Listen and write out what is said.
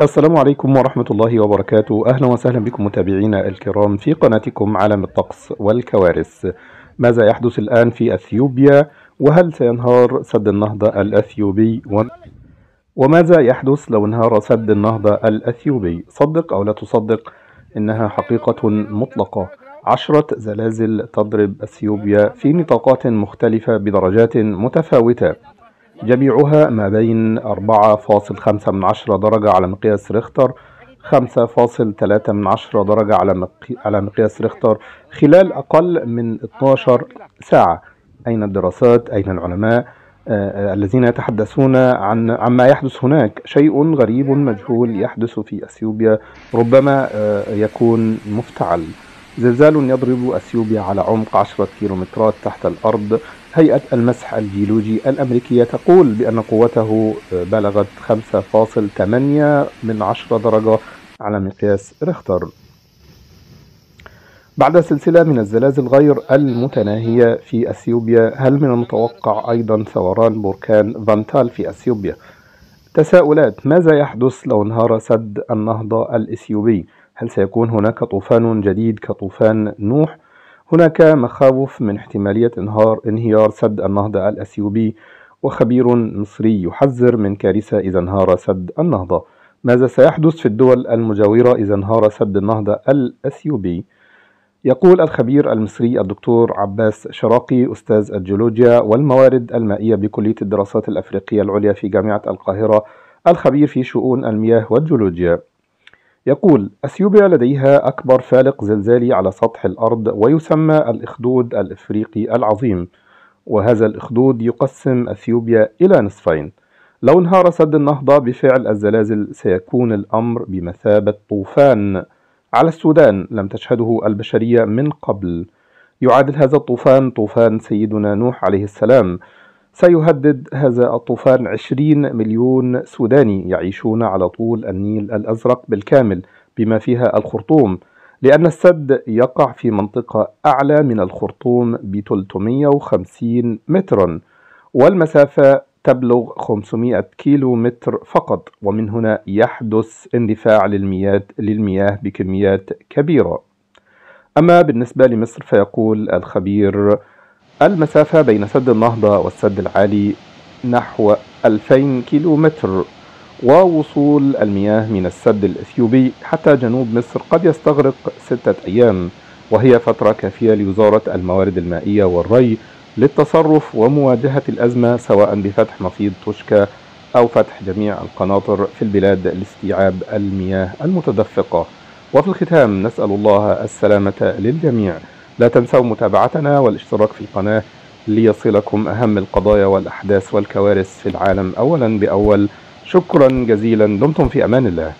السلام عليكم ورحمة الله وبركاته. أهلا وسهلا بكم متابعينا الكرام في قناتكم عالم الطقس والكوارث. ماذا يحدث الآن في أثيوبيا؟ وهل سينهار سد النهضة الأثيوبي؟ وماذا يحدث لو انهار سد النهضة الأثيوبي؟ صدق أو لا تصدق، إنها حقيقة مطلقة. 10 زلازل تضرب أثيوبيا في نطاقات مختلفة بدرجات متفاوتة، جميعها ما بين 4.5 درجة على مقياس ريختر، 5.3 درجة على مقياس ريختر خلال أقل من 12 ساعة. أين الدراسات؟ أين العلماء الذين يتحدثون عما يحدث هناك؟ شيء غريب مجهول يحدث في أثيوبيا، ربما يكون مفتعل. زلزال يضرب أثيوبيا على عمق 10 كيلومترات تحت الأرض. هيئة المسح الجيولوجي الأمريكية تقول بأن قوته بلغت 5.8 درجة على مقياس ريختر. بعد سلسلة من الزلازل غير المتناهية في أثيوبيا، هل من المتوقع أيضا ثوران بركان فانتال في أثيوبيا؟ تساؤلات: ماذا يحدث لو انهار سد النهضة الإثيوبي؟ هل سيكون هناك طوفان جديد كطوفان نوح؟ هناك مخاوف من احتمالية انهيار سد النهضة الأثيوبي، وخبير مصري يحذر من كارثة إذا انهار سد النهضة. ماذا سيحدث في الدول المجاورة إذا انهار سد النهضة الأثيوبي؟ يقول الخبير المصري الدكتور عباس شراقي، أستاذ الجيولوجيا والموارد المائية بكلية الدراسات الأفريقية العليا في جامعة القاهرة، الخبير في شؤون المياه والجيولوجيا، يقول: أثيوبيا لديها أكبر فالق زلزالي على سطح الأرض، ويسمى الإخدود الإفريقي العظيم، وهذا الإخدود يقسم أثيوبيا إلى نصفين. لو انهار سد النهضة بفعل الزلازل، سيكون الأمر بمثابة طوفان على السودان لم تشهده البشرية من قبل. يعادل هذا الطوفان طوفان سيدنا نوح عليه السلام. سيهدد هذا الطوفان 20 مليون سوداني يعيشون على طول النيل الأزرق بالكامل بما فيها الخرطوم، لأن السد يقع في منطقة أعلى من الخرطوم ب 350 مترا، والمسافة تبلغ 500 كيلو متر فقط، ومن هنا يحدث اندفاع للمياه بكميات كبيرة. أما بالنسبة لمصر، فيقول الخبير: المسافة بين سد النهضة والسد العالي نحو 2000 كيلو متر، ووصول المياه من السد الإثيوبي حتى جنوب مصر قد يستغرق 6 أيام، وهي فترة كافية لوزارة الموارد المائية والري للتصرف ومواجهة الأزمة، سواء بفتح مفيض توشكا أو فتح جميع القناطر في البلاد لاستيعاب المياه المتدفقة. وفي الختام نسأل الله السلامة للجميع. لا تنسوا متابعتنا والاشتراك في القناة ليصلكم أهم القضايا والأحداث والكوارث في العالم أولا بأول. شكرا جزيلا، دمتم في أمان الله.